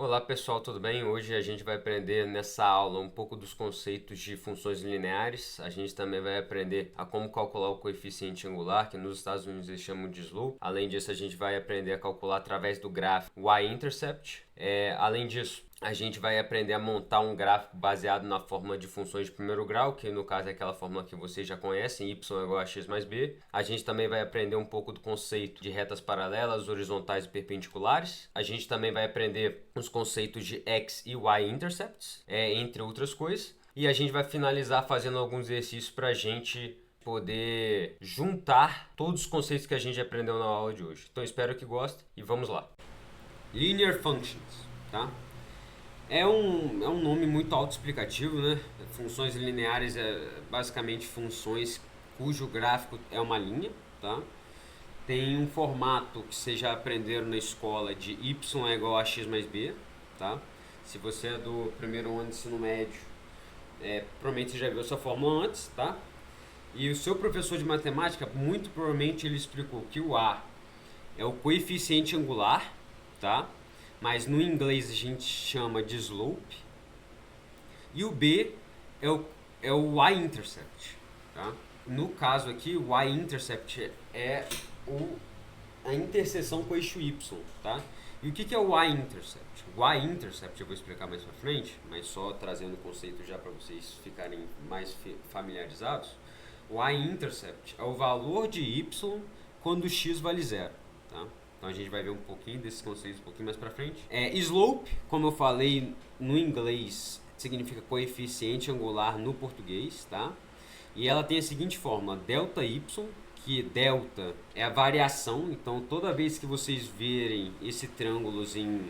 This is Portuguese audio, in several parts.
Olá pessoal, tudo bem? Hoje a gente vai aprender nessa aula um pouco dos conceitos de funções lineares. A gente também vai aprender a como calcular o coeficiente angular, que nos Estados Unidos eles chamam de slope. Além disso, a gente vai aprender a calcular através do gráfico y-intercept. Além disso, a gente vai aprender a montar um gráfico baseado na fórmula de funções de primeiro grau, que no caso é aquela fórmula que vocês já conhecem, y igual a x mais b. A gente também vai aprender um pouco do conceito de retas paralelas, horizontais e perpendiculares. A gente também vai aprender os conceitos de x e y intercepts, entre outras coisas. E a gente vai finalizar fazendo alguns exercícios para a gente poder juntar todos os conceitos que a gente aprendeu na aula de hoje. Então espero que gostem e vamos lá. Linear functions, tá? É um nome muito autoexplicativo, né? Funções lineares basicamente funções cujo gráfico é uma linha, tá? Tem um formato que vocês já aprenderam na escola de y é igual a x mais b, tá? Se você é do primeiro ano de ensino médio, provavelmente você já viu essa fórmula antes, tá? E o seu professor de matemática, muito provavelmente ele explicou que o a é o coeficiente angular, tá? Mas no inglês a gente chama de slope. E o b é o y-intercept, tá? No caso aqui, o y-intercept é a interseção com o eixo y, tá? E o que é o y-intercept? O y-intercept eu vou explicar mais pra frente, mas só trazendo o conceito já para vocês ficarem mais familiarizados. O y-intercept é o valor de y quando x vale zero, tá? Então a gente vai ver um pouquinho desses conceitos um pouquinho mais pra frente. Slope, como eu falei no inglês, significa coeficiente angular no português, tá? E ela tem a seguinte fórmula, ΔY, que delta é a variação, então toda vez que vocês verem esse triângulos em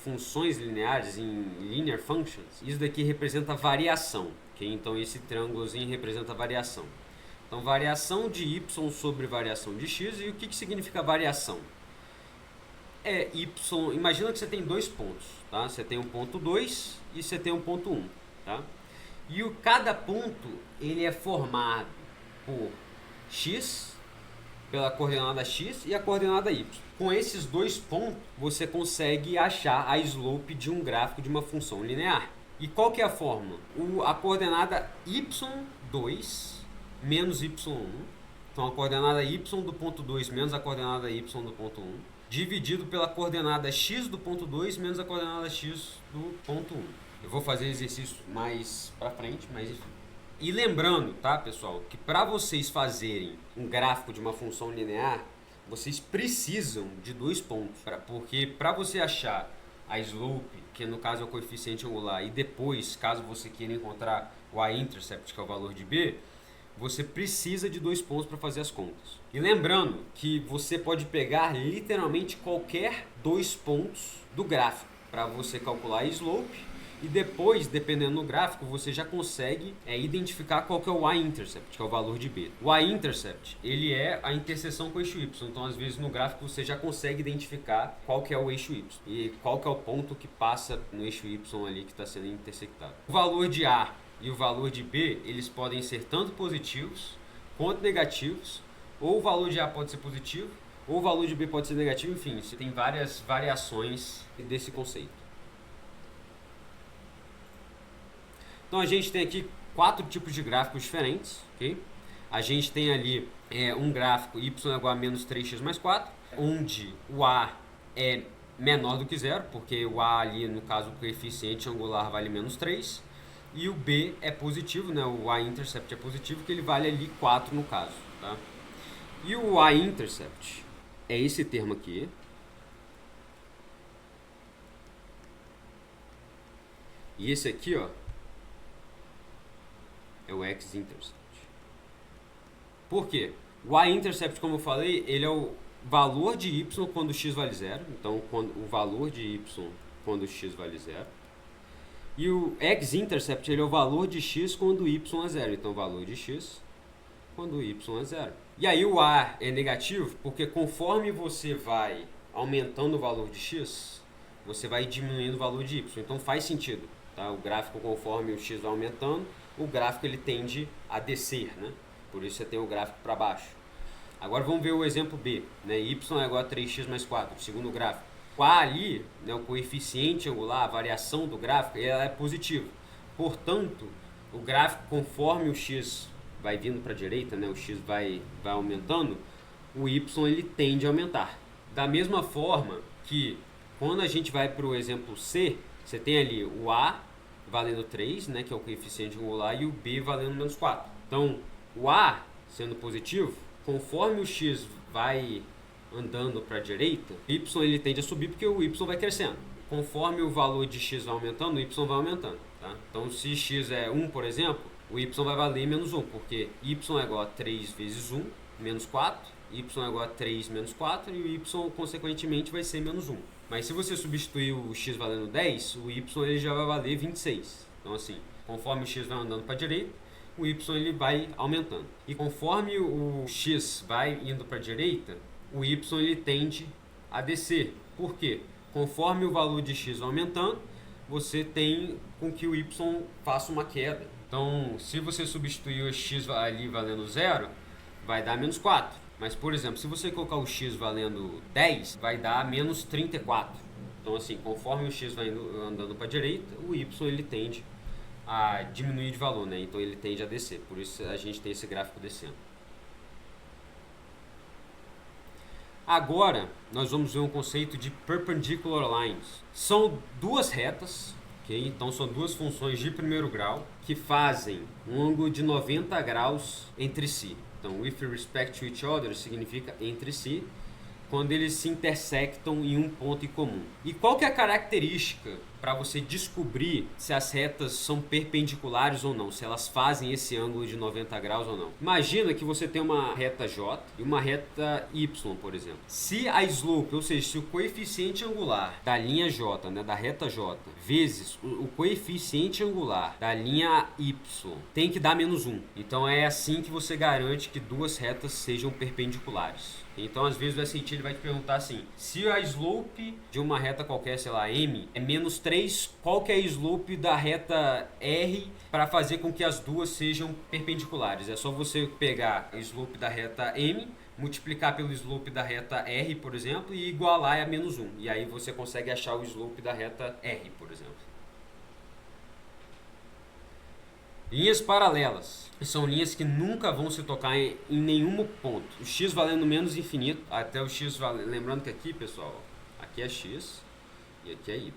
funções lineares, em linear functions, isso daqui representa variação, ok? Então esse triângulozinho representa variação. Então variação de y sobre variação de x, e o que significa variação? Y, imagina que você tem dois pontos, tá? Você tem um ponto 2 e você tem um ponto 1, tá? E cada ponto ele é formado por x, pela coordenada x e a coordenada y. Com esses dois pontos, você consegue achar a slope de um gráfico de uma função linear. E qual que é a fórmula? A coordenada y2 menos y1, então a coordenada y do ponto 2 menos a coordenada y do ponto 1, dividido pela coordenada x do ponto 2 menos a coordenada x do ponto 1. Eu vou fazer exercício mais pra frente, mas enfim. E lembrando, tá, pessoal, que para vocês fazerem um gráfico de uma função linear, vocês precisam de dois pontos, porque para você achar a slope, que no caso é o coeficiente angular, e depois, caso você queira encontrar o y-intercept, que é o valor de b, você precisa de dois pontos para fazer as contas. E lembrando que você pode pegar literalmente qualquer dois pontos do gráfico para você calcular a slope, e depois, dependendo do gráfico, você já consegue identificar qual que é o y-intercept, que é o valor de b. O y-intercept, ele é a interseção com o eixo y, então às vezes no gráfico você já consegue identificar qual que é o eixo y e qual que é o ponto que passa no eixo y ali que está sendo intersectado. O valor de a e o valor de b, eles podem ser tanto positivos quanto negativos, ou o valor de a pode ser positivo, ou o valor de b pode ser negativo, enfim, você tem várias variações desse conceito. Então a gente tem aqui quatro tipos de gráficos diferentes, ok? A gente tem ali um gráfico y é igual a menos 3x mais 4, onde o a é menor do que zero, porque o a ali, no caso, o coeficiente angular vale menos 3, e o b é positivo, né? O y-intercept é positivo, que ele vale ali 4 no caso, tá? E o y-intercept é esse termo aqui. E esse aqui, ó, é o x-intercept. Por quê? O y-intercept, como eu falei, ele é o valor de y quando x vale zero. Então, o valor de y quando x vale zero. E o x-intercept, ele é o valor de x quando y é zero. Então, o valor de x quando y é zero. E aí o a é negativo porque conforme você vai aumentando o valor de x, você vai diminuindo o valor de y. Então, faz sentido, tá? O gráfico, conforme o x vai aumentando, o gráfico ele tende a descer, né? Por isso você tem o gráfico para baixo. Agora vamos ver o exemplo B, né? Y é igual a 3x mais 4, segundo gráfico. O A ali, né, o coeficiente angular, a variação do gráfico, ela é positiva. Portanto, o gráfico, conforme o x vai vindo para a direita, né, o x vai aumentando, o y ele tende a aumentar. Da mesma forma que quando a gente vai para o exemplo C, você tem ali o A valendo 3, né, que é o coeficiente angular, e o B valendo menos 4. Então, o A sendo positivo, conforme o x vai andando para a direita, o y ele tende a subir porque o y vai crescendo. Conforme o valor de x vai aumentando, o y vai aumentando. Tá? Então, se x é 1, por exemplo, o y vai valer menos 1, porque y é igual a 3 vezes 1, menos 4, y é igual a 3 menos 4, e o y, consequentemente, vai ser menos 1. Mas se você substituir o x valendo 10, o y ele já vai valer 26. Então, assim, conforme o x vai andando para a direita, o y ele vai aumentando. E conforme o x vai indo para a direita, o y ele tende a descer. Por quê? Conforme o valor de x vai aumentando, você tem com que o y faça uma queda. Então, se você substituir o x ali valendo 0, vai dar menos 4. Mas, por exemplo, se você colocar o x valendo 10, vai dar menos 34. Então, assim, conforme o x vai andando para a direita, o y ele tende a diminuir de valor, né? Então ele tende a descer. Por isso a gente tem esse gráfico descendo. Agora, nós vamos ver um conceito de perpendicular lines. São duas retas, okay? Então são duas funções de primeiro grau que fazem um ângulo de 90 graus entre si. Então, with respect to each other significa entre si, quando eles se intersectam em um ponto em comum. E qual que é a característica para você descobrir se as retas são perpendiculares ou não, se elas fazem esse ângulo de 90 graus ou não? Imagina que você tem uma reta J e uma reta Y, por exemplo. Se a slope, ou seja, se o coeficiente angular da linha J, né, da reta J, vezes o coeficiente angular da linha Y, tem que dar menos 1. Então é assim que você garante que duas retas sejam perpendiculares. Então, às vezes, o SAT ele vai te perguntar assim, se a slope de uma reta qualquer, sei lá, M, é menos 3, qual que é a slope da reta R para fazer com que as duas sejam perpendiculares? É só você pegar a slope da reta M, multiplicar pelo slope da reta R, por exemplo, e igualar a menos 1. E aí você consegue achar o slope da reta R, por exemplo. Linhas paralelas são linhas que nunca vão se tocar em nenhum ponto. O x valendo menos infinito, até o x valendo... Lembrando que aqui, pessoal, aqui é x e aqui é y.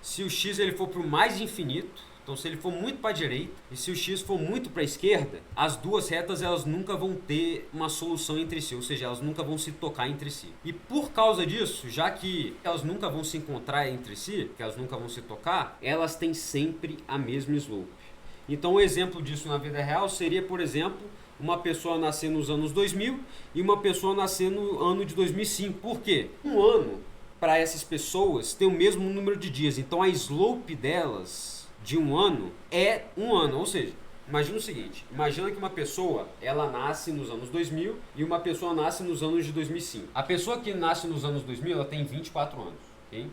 Se o x ele for para o mais infinito, então se ele for muito para a direita e se o x for muito para a esquerda, as duas retas elas nunca vão ter uma solução entre si, ou seja, elas nunca vão se tocar entre si. E por causa disso, já que elas nunca vão se encontrar entre si, que elas nunca vão se tocar, elas têm sempre a mesma slope. Então, um exemplo disso na vida real seria, por exemplo, uma pessoa nascer nos anos 2000 e uma pessoa nascer no ano de 2005. Por quê? Um ano, para essas pessoas, tem o mesmo número de dias. Então, a slope delas de um ano é um ano. Ou seja, imagina o seguinte, imagina que uma pessoa, ela nasce nos anos 2000 e uma pessoa nasce nos anos de 2005. A pessoa que nasce nos anos 2000, ela tem 24 anos, ok?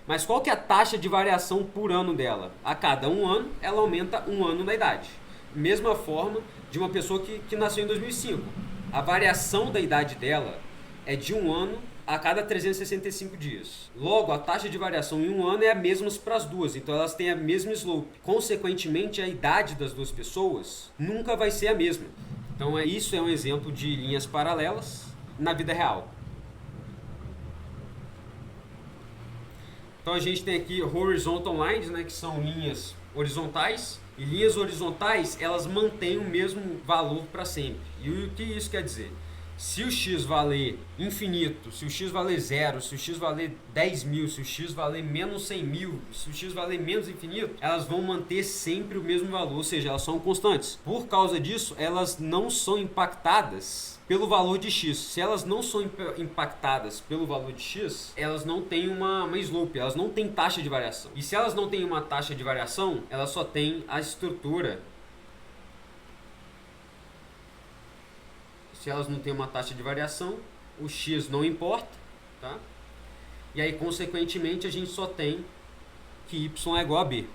Mas qual que é a taxa de variação por ano dela? A cada um ano, ela aumenta um ano na idade. Mesma forma de uma pessoa que nasceu em 2005. A variação da idade dela é de um ano a cada 365 dias. Logo, a taxa de variação em um ano é a mesma para as duas. Então, elas têm a mesma slope. Consequentemente, a idade das duas pessoas nunca vai ser a mesma. Então, isso é um exemplo de linhas paralelas na vida real. Então a gente tem aqui horizontal lines, né, que são linhas horizontais. E linhas horizontais, elas mantêm o mesmo valor para sempre. E o que isso quer dizer? Se o x valer infinito, se o x valer 0, se o x valer 10 mil, se o x valer menos 100 mil, se o x valer menos infinito, elas vão manter sempre o mesmo valor, ou seja, elas são constantes. Por causa disso, elas não são impactadas pelo valor de x. Se elas não são impactadas pelo valor de x, elas não têm uma slope, elas não têm taxa de variação. E se elas não têm uma taxa de variação, elas só têm a estrutura. Se elas não têm uma taxa de variação, o x não importa, tá? E aí, consequentemente, a gente só tem que y é igual a b.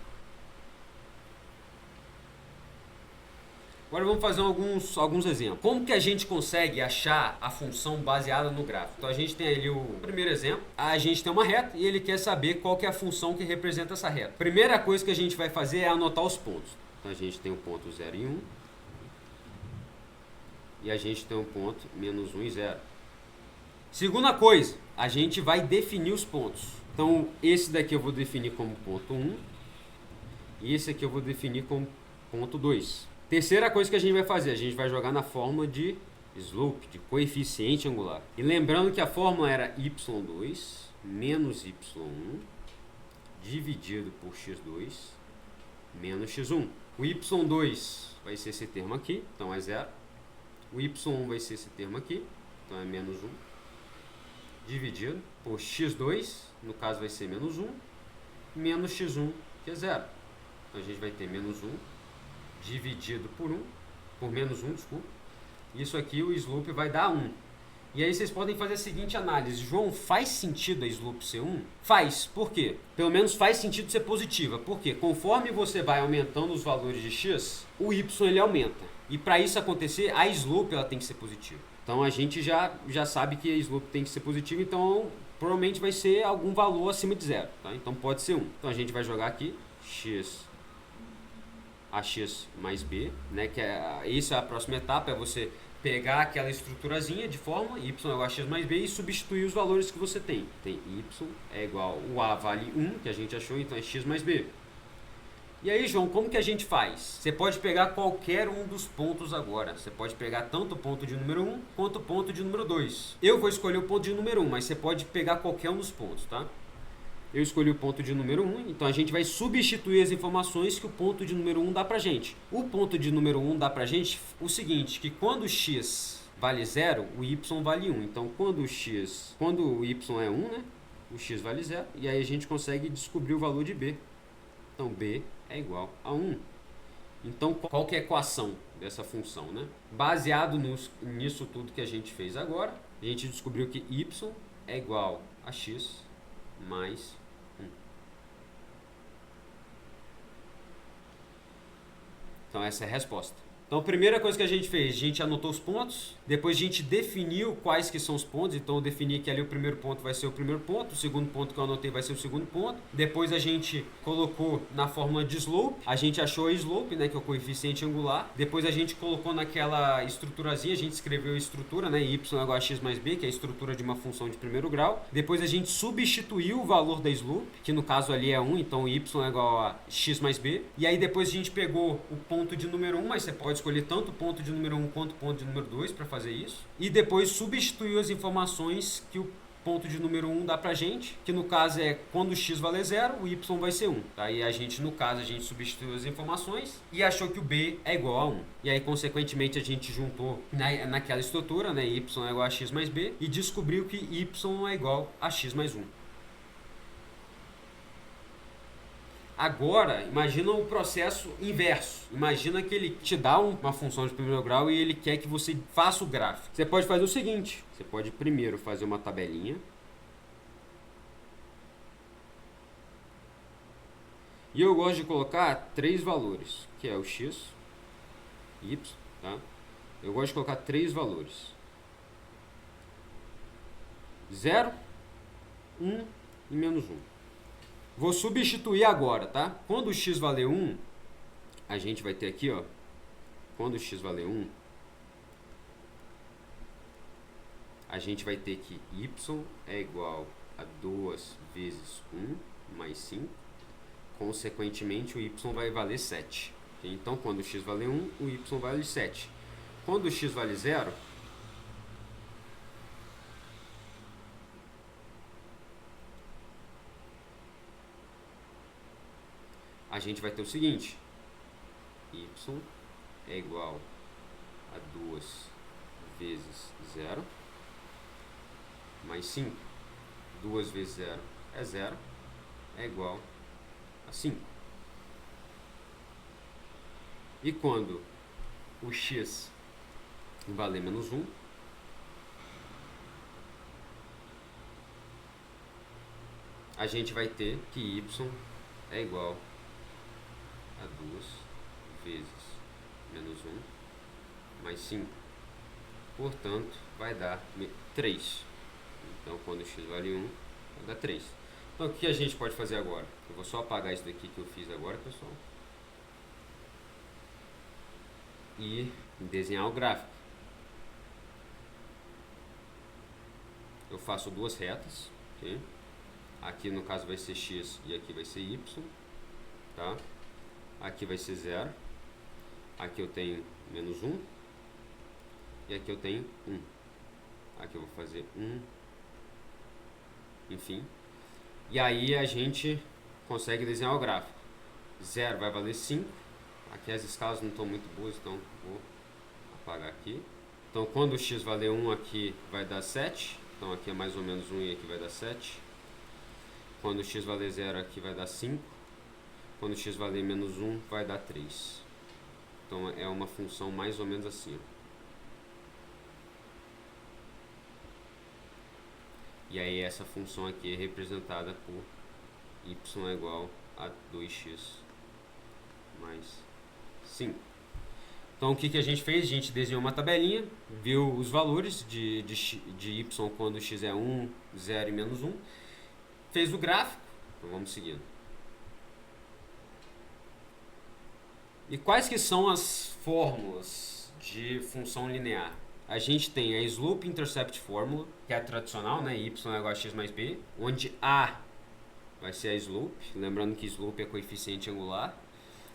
Agora vamos fazer alguns exemplos. Como que a gente consegue achar a função baseada no gráfico? Então a gente tem ali o primeiro exemplo. A gente tem uma reta e ele quer saber qual que é a função que representa essa reta. Primeira coisa que a gente vai fazer é anotar os pontos. Então a gente tem o ponto 0 e 1. E a gente tem o ponto menos 1 e 0. Segunda coisa, a gente vai definir os pontos. Então esse daqui eu vou definir como ponto 1. E esse aqui eu vou definir como ponto 2. Terceira coisa que a gente vai fazer, a gente vai jogar na fórmula de slope, de coeficiente angular. E lembrando que a fórmula era y2 menos y1 dividido por x2 menos x1. O y2 vai ser esse termo aqui, então é 0. O y1 vai ser esse termo aqui, então é menos 1. Dividido por x2, no caso vai ser menos 1, menos x1, que é 0. Então a gente vai ter menos 1 dividido por menos 1, desculpa. Isso aqui o slope vai dar 1. E aí vocês podem fazer a seguinte análise. João, faz sentido a slope ser 1? Faz. Por quê? Pelo menos faz sentido ser positiva. Por quê? Conforme você vai aumentando os valores de x, o y ele aumenta. E para isso acontecer, a slope ela tem que ser positiva. Então a gente já sabe que a slope tem que ser positiva, então provavelmente vai ser algum valor acima de 0. Tá? Então pode ser 1. Então a gente vai jogar aqui x ax mais b, né, que isso é a próxima etapa, é você pegar aquela estruturazinha de fórmula, y é igual a x mais b, e substituir os valores que você tem. Tem y é igual, o a vale 1, que a gente achou, então é x mais b. E aí, João, como que a gente faz? Você pode pegar qualquer um dos pontos agora. Você pode pegar tanto o ponto de número 1 quanto o ponto de número 2. Eu vou escolher o ponto de número 1, mas você pode pegar qualquer um dos pontos, tá? Eu escolhi o ponto de número 1, então a gente vai substituir as informações que o ponto de número 1 dá pra gente. O ponto de número 1 dá pra gente o seguinte, que quando x vale 0, o y vale 1. Então quando o y é 1, né, o x vale 0, e aí a gente consegue descobrir o valor de b. Então b é igual a 1. Então qual que é a equação dessa função, né? Baseado nisso tudo que a gente fez agora, a gente descobriu que y é igual a x mais 1. Então essa é a resposta. Então a primeira coisa que a gente fez, a gente anotou os pontos, depois a gente definiu quais que são os pontos, então eu defini que ali o primeiro ponto vai ser o primeiro ponto, o segundo ponto que eu anotei vai ser o segundo ponto, depois a gente colocou na fórmula de slope, a gente achou a slope, né, que é o coeficiente angular, depois a gente colocou naquela estruturazinha, a gente escreveu a estrutura, né, y é igual a x mais b, que é a estrutura de uma função de primeiro grau, depois a gente substituiu o valor da slope, que no caso ali é 1, então y é igual a x mais b, e aí depois a gente pegou o ponto de número 1, mas você pode escolher tanto o ponto de número 1 quanto o ponto de número 2 para fazer isso. E depois substituiu as informações que o ponto de número 1 dá pra gente, que no caso é quando o x valer 0, o y vai ser 1. Tá? E a gente, no caso, a gente substituiu as informações e achou que o b é igual a 1. E aí, consequentemente, a gente juntou naquela estrutura, né, y é igual a x mais b, e descobriu que y é igual a x mais 1. Agora, imagina o processo inverso. Imagina que ele te dá uma função de primeiro grau e ele quer que você faça o gráfico. Você pode fazer o seguinte. Você pode primeiro fazer uma tabelinha. E eu gosto de colocar 3 valores, que é o x, y, tá? Eu gosto de colocar 3 valores. 0, 1 e menos 1. Vou substituir agora, tá? Quando o x valer 1, a gente vai ter aqui, ó. Quando o x valer 1, a gente vai ter que y é igual a 2 vezes 1 mais 5. Consequentemente, o y vai valer 7. Então, quando o x valer 1, o y vale 7. Quando o x vale 0, a gente vai ter o seguinte, y é igual a 2 vezes 0 mais 5. 2 vezes 0 é 0, é igual a 5. E quando o x valer menos 1, a gente vai ter que y é igual a 2 vezes menos 1 mais 5. Portanto, vai dar 3. Então, quando x vale 1, vai dar 3. Então, o que a gente pode fazer agora? Eu vou só apagar isso daqui que eu fiz agora, pessoal. E desenhar o gráfico. Eu faço duas retas, ok? Aqui no caso vai ser x e aqui vai ser y, tá? Aqui vai ser 0. Aqui eu tenho menos 1. E aqui eu tenho 1. Aqui eu vou fazer 1. Enfim. E aí a gente consegue desenhar o gráfico. 0 vai valer 5. Aqui as escalas não estão muito boas, então vou apagar aqui. Então quando o x valer 1 aqui vai dar 7. Então aqui é mais ou menos 1 e aqui vai dar 7. Quando o x valer 0 aqui vai dar 5. Quando o x valer menos 1 vai dar 3. Então é uma função mais ou menos assim. E aí essa função aqui é representada por y é igual a 2x mais 5. Então o que a gente fez? A gente desenhou uma tabelinha, viu os valores de y quando x é 1, 0 e menos 1. Fez o gráfico. Então vamos seguindo. E quais que são as fórmulas de função linear? A gente tem a slope-intercept fórmula, que é a tradicional, né? Y é igual a x mais b, onde a vai ser a slope, lembrando que slope é coeficiente angular,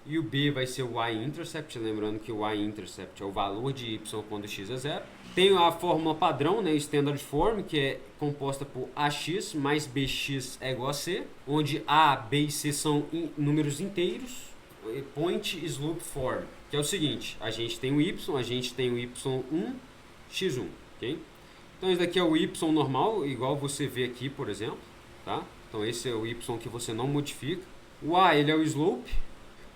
e o b vai ser o y-intercept, lembrando que o y-intercept é o valor de y quando x é 0. Tem a fórmula padrão, né, standard form, que é composta por ax mais bx é igual a c, onde a, b e c são números inteiros. Point slope form, que é o seguinte: a gente tem o y, a gente tem o y1, x1, ok? Então esse daqui é o y normal, igual você vê aqui, por exemplo, tá? Então esse é o y que você não modifica. O a, ele é o slope.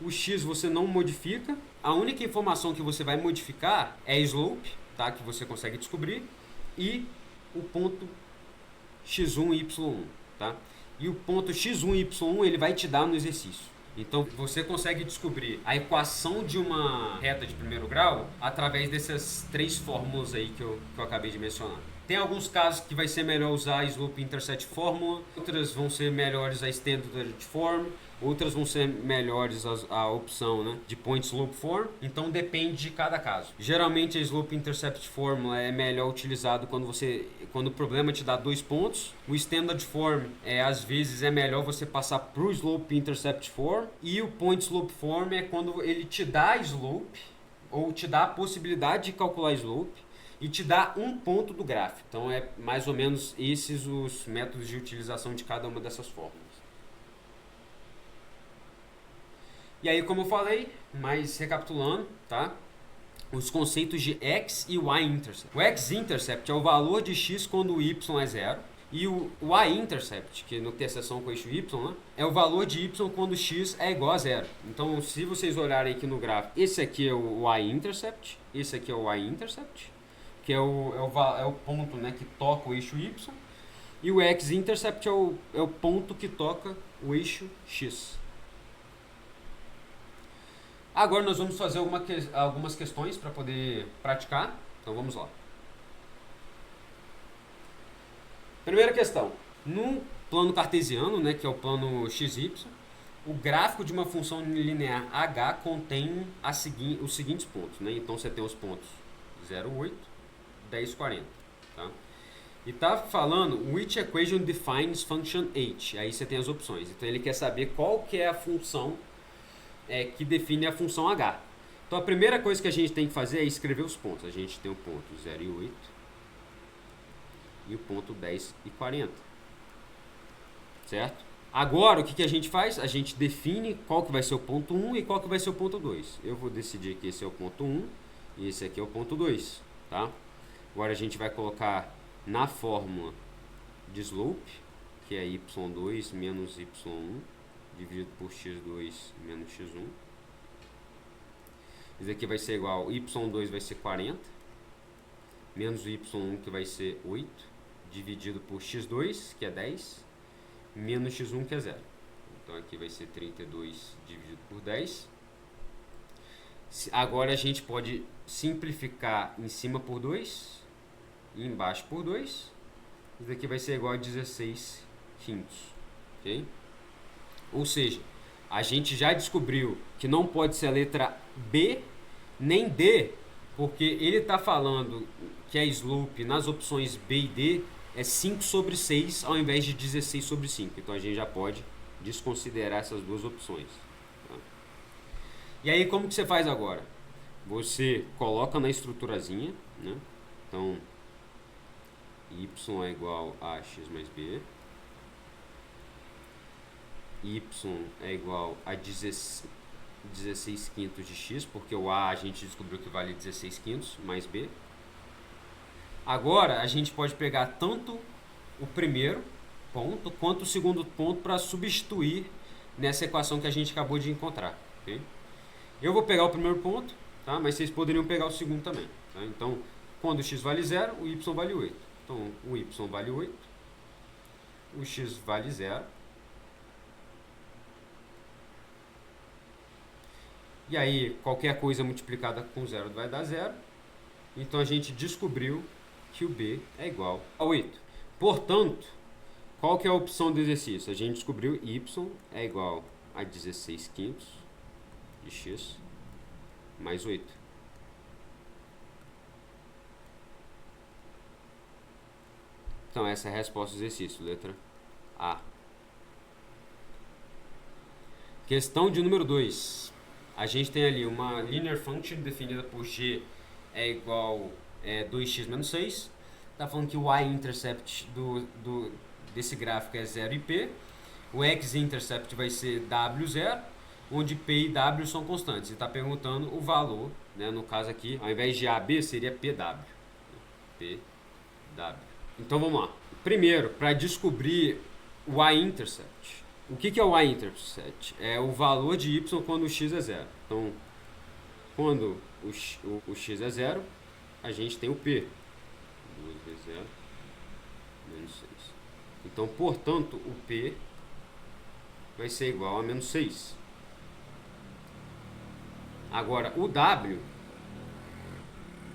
O x você não modifica. A única informação que você vai modificar é slope, tá? Que você consegue descobrir. E o ponto x1 e y1, tá? E o ponto x1 e y1 ele vai te dar no exercício. Então você consegue descobrir a equação de uma reta de primeiro grau através dessas três fórmulas aí que eu acabei de mencionar. Tem alguns casos que vai ser melhor usar a slope-intercept fórmula, outras vão ser melhores a standard form, outras vão ser melhores a opção, né, de point slope form. Então depende de cada caso. Geralmente a slope-intercept fórmula é melhor utilizado quando o problema te dá 2 pontos. O standard form às vezes é melhor você passar para o slope-intercept form, e o point slope form é quando ele te dá slope ou te dá a possibilidade de calcular slope e te dá um ponto do gráfico. Então é mais ou menos esses os métodos de utilização de cada uma dessas fórmulas. E aí, como eu falei, mas recapitulando, tá? Os conceitos de x e y-intercept. O x-intercept é o valor de x quando o y é 0. E o y-intercept, que no interseção com o eixo y, né, é o valor de y quando x é igual a 0. Então, se vocês olharem aqui no gráfico, esse aqui é o y-intercept, esse aqui é o y-intercept, que é o ponto, né, que toca o eixo y, e o x-intercept é o ponto que toca o eixo x. Agora nós vamos fazer algumas questões para poder praticar, então vamos lá. Primeira questão: no plano cartesiano, né, que é o plano xy, o gráfico de uma função linear h contém os seguintes pontos, né? Então você tem os pontos 0, 8, 10, 40, tá? E tá falando which equation defines function h. Aí você tem as opções. Então ele quer saber qual que é a função que define a função h. Então a primeira coisa que a gente tem que fazer é escrever os pontos. A gente tem o ponto 0 e 8 e o ponto 10 e 40, certo? Agora o que a gente faz? A gente define qual que vai ser o ponto 1 e qual que vai ser o ponto 2. Eu vou decidir que esse é o ponto 1 e esse aqui é o ponto 2, tá? Agora a gente vai colocar na fórmula de slope, que é y2 menos y1 dividido por x2 menos x1. Isso aqui vai ser igual, y2 vai ser 40, menos o y1 que vai ser 8, dividido por x2, que é 10, menos x1, que é 0. Então aqui vai ser 32 dividido por 10. Agora a gente pode simplificar em cima por 2 e embaixo por 2. Isso daqui vai ser igual a 16 quintos. Ok? Ou seja, a gente já descobriu que não pode ser a letra B nem D, porque ele está falando que a slope nas opções B e D é 5 sobre 6 ao invés de 16 sobre 5. Então a gente já pode desconsiderar essas duas opções. Tá? E aí como que você faz agora? Você coloca na estruturazinha, né? Então y é igual a x mais b, y é igual a 16 quintos de x, porque o a gente descobriu que vale 16 quintos, mais b. Agora a gente pode pegar tanto o primeiro ponto quanto o segundo ponto para substituir nessa equação que a gente acabou de encontrar. Okay? Eu vou pegar o primeiro ponto, tá? Mas vocês poderiam pegar o segundo também. Tá? Então, quando o x vale 0, o y vale 8. Então, o y vale 8, o x vale 0. E aí, qualquer coisa multiplicada com 0 vai dar 0. Então, a gente descobriu que o b é igual a 8. Portanto, qual que é a opção do exercício? A gente descobriu y é igual a 16 quintos de x mais 8. Então, essa é a resposta do exercício, letra A. Questão de número 2. A gente tem ali uma linear function definida por g é igual a 2x menos 6. Está falando que o y-intercept desse gráfico é 0 e p. O x-intercept vai ser w0, onde p e w são constantes. E está perguntando o valor, né? No caso aqui, ao invés de ab, seria pw. Pw. Então vamos lá. Primeiro, para descobrir o y-intercept. O que é o y-intercept? É o valor de y quando o x é 0. Então, quando o x é 0, a gente tem o p. 2 vezes 0, menos 6. Então, portanto, o p vai ser igual a menos 6. Agora, o w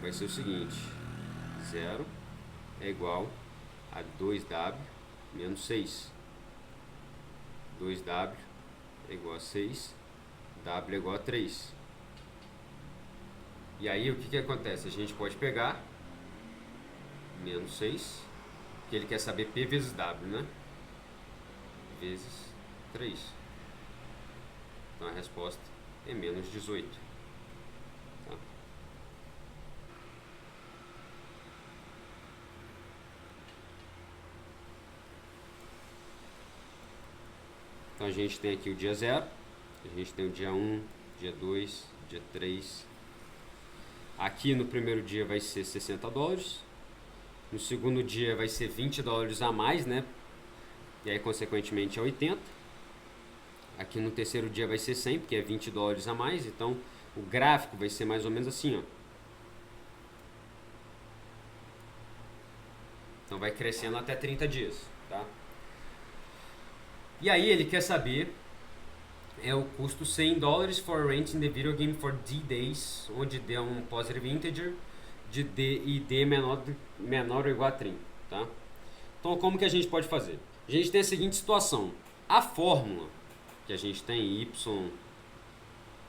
vai ser o seguinte. 0 é igual a 2w menos 6. 2w é igual a 6. W é igual a 3. E aí, o que acontece? A gente pode pegar menos 6, que ele quer saber P vezes W, né? Vezes 3. Então a resposta é menos 18. Tá? Então a gente tem aqui o dia 0, a gente tem o dia 1, dia 2, dia 3. Aqui no primeiro dia vai ser $60. No segundo dia vai ser $20 a mais, né? E aí, consequentemente, é 80. Aqui no terceiro dia vai ser 100, porque é $20 a mais. Então, o gráfico vai ser mais ou menos assim, ó. Então, vai crescendo até 30 dias, tá? E aí, ele quer saber o custo $100 for renting the video game for D days, onde D é um positive integer, de D e D menor ou igual a 30, tá? Então, como que a gente pode fazer? A gente tem a seguinte situação. A fórmula que a gente tem, y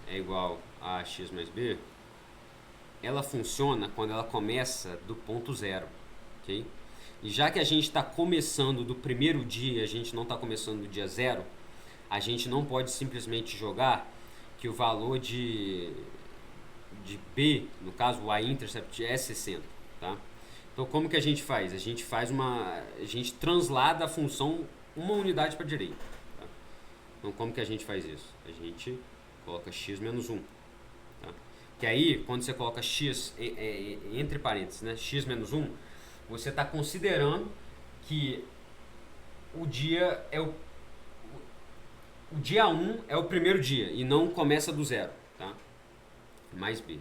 é igual a x mais b, ela funciona quando ela começa do ponto 0, ok? E já que a gente está começando do primeiro dia, a gente não está começando do dia 0, a gente não pode simplesmente jogar que o valor de B, no caso o y-intercept, é 60, tá? Então como que a gente faz? A gente translada a função uma unidade para a direita, tá? Então como que a gente faz isso? A gente coloca x menos 1, tá? Que aí, quando você coloca x entre parênteses, né, x menos 1, você está considerando que o dia 1 é o primeiro dia e não começa do 0, tá? Mais b.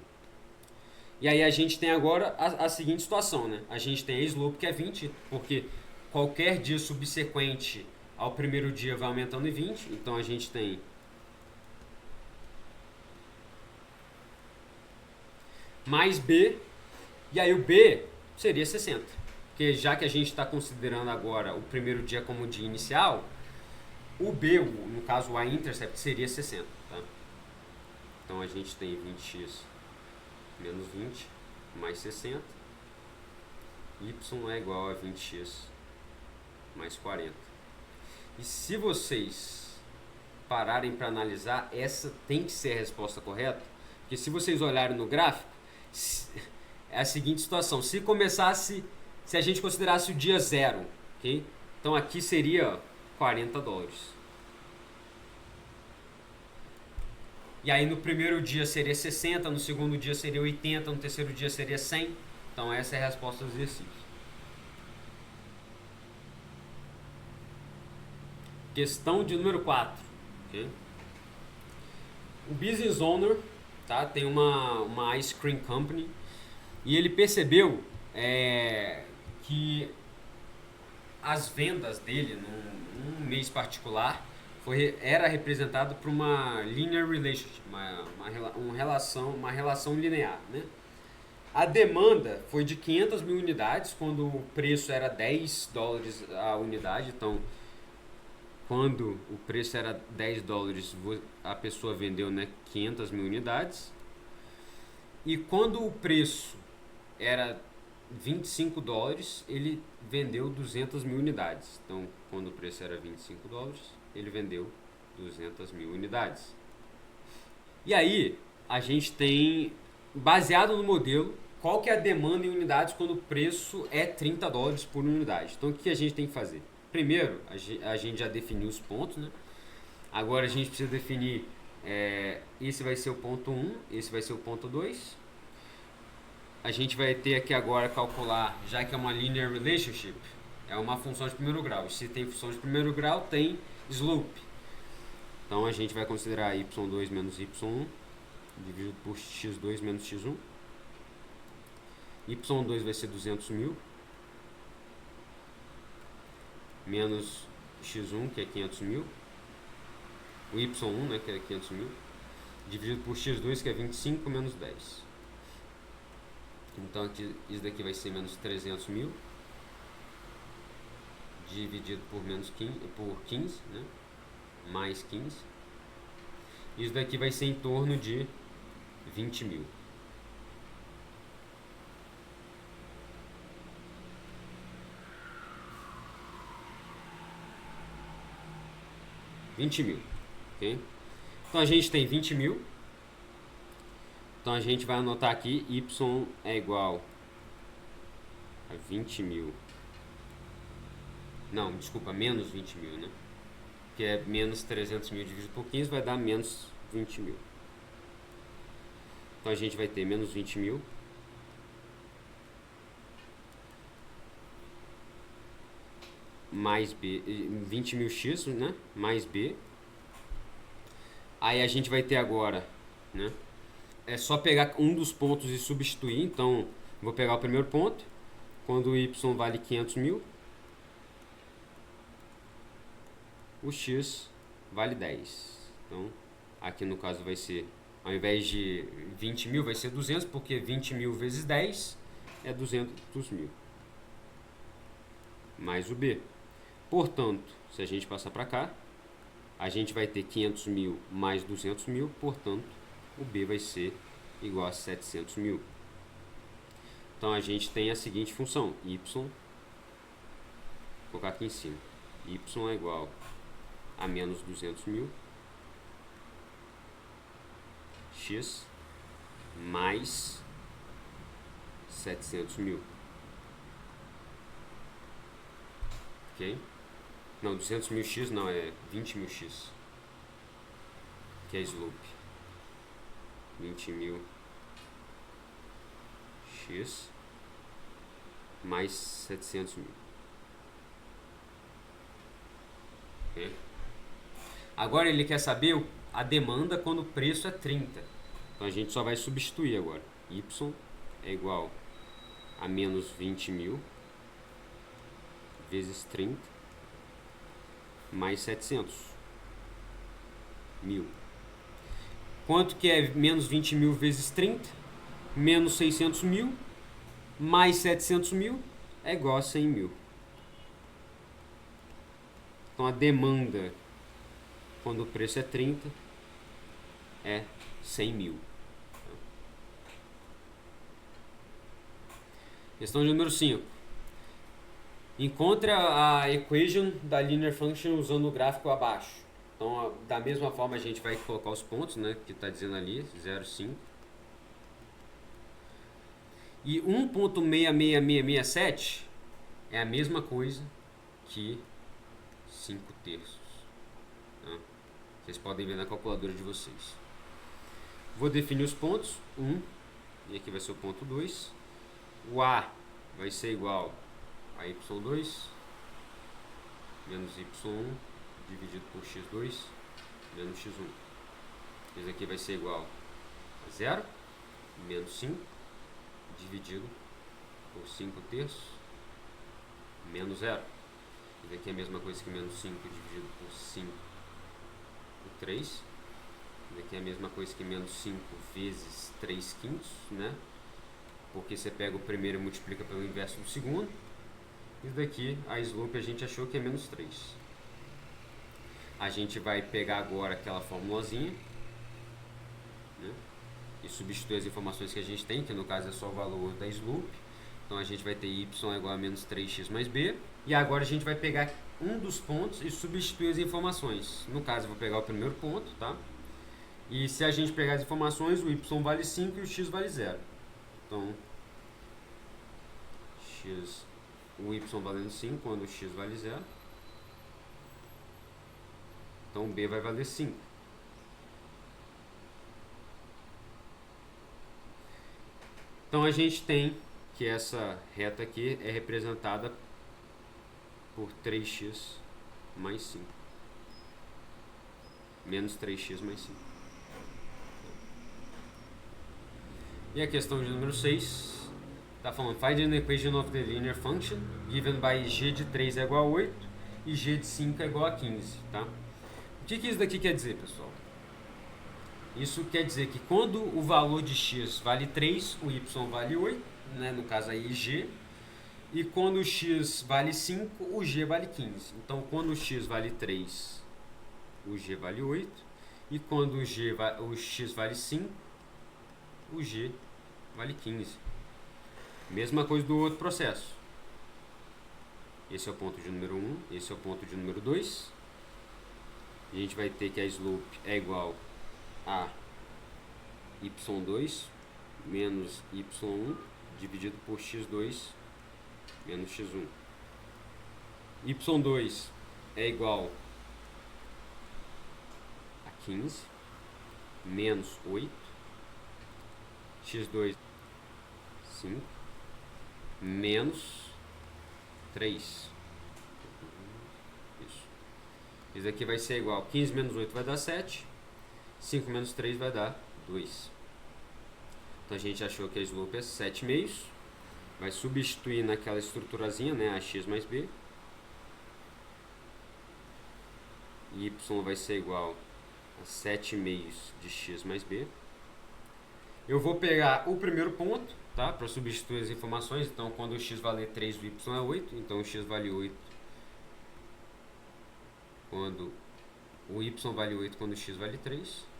E aí a gente tem agora a seguinte situação, né? A gente tem a slope que é 20, porque qualquer dia subsequente ao primeiro dia vai aumentando em 20, então a gente tem mais B, e aí o B seria 60. Porque já que a gente está considerando agora o primeiro dia como dia inicial, o B, no caso o y-intercept, seria 60. Tá? Então a gente tem 20x menos 20 mais 60. Y é igual a 20x mais 40. E se vocês pararem para analisar, essa tem que ser a resposta correta. Porque se vocês olharem no gráfico, é a seguinte situação. Se a gente considerasse o dia zero, ok? Então aqui seria $40. E aí no primeiro dia seria 60, no segundo dia seria 80, no terceiro dia seria 100. Então essa é a resposta do exercício. Questão de número 4. Okay? O business owner, tá, tem uma ice cream company e ele percebeu que as vendas dele num mês particular era representado por uma linear relationship, uma relação linear, né? A demanda foi de 500 mil unidades quando o preço era $10 a unidade. Então, quando o preço era $10, a pessoa vendeu, né, 500 mil unidades. E quando o preço era $25, ele vendeu 200 mil unidades. Então, quando o preço era $25, ele vendeu 200 mil unidades. E aí, a gente tem, baseado no modelo, qual que é a demanda em unidades quando o preço é $30 por unidade. Então, o que a gente tem que fazer? Primeiro, a gente já definiu os pontos, né? Agora a gente precisa definir, esse vai ser o ponto 1, esse vai ser o ponto 2. A gente vai ter aqui agora calcular, já que é uma linear relationship, é uma função de primeiro grau. Se tem função de primeiro grau, tem slope. Então a gente vai considerar y2 menos y1 dividido por x2 menos x1. y2 vai ser 200 mil menos x1, que é 500 mil, o y1, né, que é 500 mil, dividido por x2, que é 25, menos 10. Então aqui, isso daqui vai ser menos 300 mil, dividido por, por 15, né, mais 15. Isso daqui vai ser em torno de 20 mil. Ok? Então a gente tem 20 mil. Então a gente vai anotar aqui y é igual a 20 mil. Não, desculpa, menos 20 mil, né? Que é menos 300 mil dividido por 15 vai dar menos 20 mil. Então a gente vai ter menos 20 mil mais B, 20 mil x, né? Mais B. Aí a gente vai ter agora, né? É só pegar um dos pontos e substituir. Então, vou pegar o primeiro ponto. Quando o y vale 500 mil, o x vale 10. Então, aqui no caso vai ser, ao invés de 20 mil, vai ser 200, porque 20 mil vezes 10 é 200 mil. Mais o B. Portanto, se a gente passar para cá, a gente vai ter 500 mil mais 200 mil, portanto, o B vai ser igual a 700 mil. Então, a gente tem a seguinte função, y, vou colocar aqui em cima, y é igual a menos 200 mil, x mais 700 mil. Ok? Não, 200 mil x não, é 20 mil x, que é slope. 20 mil x mais 700 mil. Okay? Agora ele quer saber a demanda quando o preço é 30. Então a gente só vai substituir agora. Y é igual a menos 20 mil vezes 30 mais 700 mil. Quanto que é menos 20 mil vezes 30? menos 600 mil mais 700 mil é igual a 100 mil. Então a demanda, quando o preço é 30, é 100 mil. Questão de número 5. Encontre a equation da linear function usando o gráfico abaixo. Então, da mesma forma, a gente vai colocar os pontos, né, que está dizendo ali, 0, 5. E 1.66667 é a mesma coisa que 5 terços. Tá? Vocês podem ver na calculadora de vocês. Vou definir os pontos. 1, e aqui vai ser o ponto 2. O A vai ser igual a y2 menos y1 dividido por x2 menos x1. Isso aqui vai ser igual a 0 menos 5 dividido por 5 terços menos 0. Isso aqui é a mesma coisa que menos 5 dividido por 5 por 3. Isso aqui é a mesma coisa que menos 5 vezes 3 quintos, né? Porque você pega o primeiro e multiplica pelo inverso do segundo. Isso daqui, a slope, a gente achou que é menos 3. A gente vai pegar agora aquela formulazinha, né, e substituir as informações que a gente tem, que no caso é só o valor da slope. Então a gente vai ter y igual a menos 3x mais b. E agora a gente vai pegar um dos pontos e substituir as informações. No caso eu vou pegar o primeiro ponto, tá? E se a gente pegar as informações, o y vale 5 e o x vale 0. Então, o y valendo 5 quando o x vale 0. Então, o b vai valer 5. Então, a gente tem que essa reta aqui é representada por 3x mais 5. Menos 3x mais 5. E a questão de número 6 está falando: find an equation of the linear function given by g de 3 é igual a 8 e g de 5 é igual a 15. Tá? O que isso daqui quer dizer, pessoal? Isso quer dizer que quando o valor de x vale 3, o y vale 8, né? No caso aí g. E quando o x vale 5, o g vale 15. Então, quando o x vale 3, o g vale 8. E quando o x vale 5, o g vale 15. Mesma coisa do outro processo. Esse é o ponto de número 1, esse é o ponto de número 2. A gente vai ter que a slope é igual a y2 menos y1 dividido por x2 menos x1. y2 é igual a 15 menos 8, x2 5 menos 3. Isso aqui vai ser igual, 15 menos 8 vai dar 7, 5 menos 3 vai dar 2. Então a gente achou que a slope é 7 meios, vai substituir naquela estruturazinha, né, a x mais b. Y vai ser igual a 7 meios de x mais b. Eu vou pegar o primeiro ponto, tá, para substituir as informações. Então quando o x valer 3, o y é 8, então o x vale 8. Quando o y vale 8 quando o x vale 3.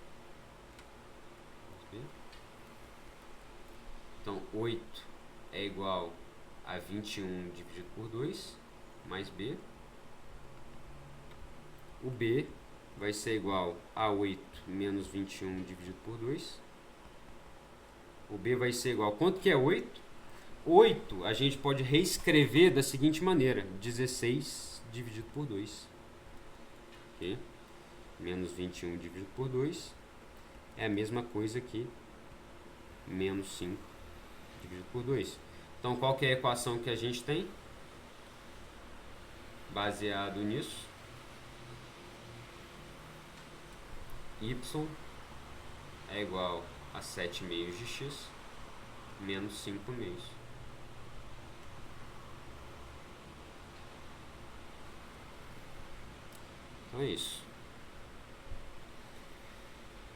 Então 8 é igual a 21 dividido por 2, mais b. O b vai ser igual a 8 menos 21 dividido por 2. O b vai ser igual... Quanto que é 8? 8 a gente pode reescrever da seguinte maneira: 16 dividido por 2. Okay? Menos 21 dividido por 2 é a mesma coisa que menos 5 dividido por 2. Então, qual que é a equação que a gente tem? Baseado nisso, y é igual a 7 meios de x menos 5 meios. Então é isso.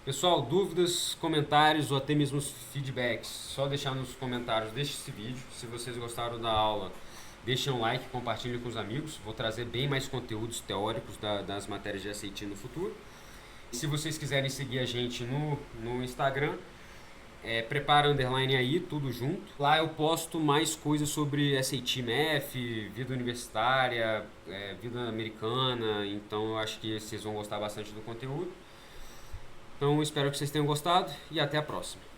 Pessoal, dúvidas, comentários ou até mesmo feedbacks, só deixar nos comentários deste vídeo. Se vocês gostaram da aula, deixem um like, compartilhem com os amigos. Vou trazer bem mais conteúdos teóricos das matérias de SAT no futuro. Se vocês quiserem seguir a gente no Instagram, prepara underline aí, tudo junto. Lá eu posto mais coisas sobre SAT Math, vida universitária, vida americana. Então eu acho que vocês vão gostar bastante do conteúdo. Então espero que vocês tenham gostado e até a próxima.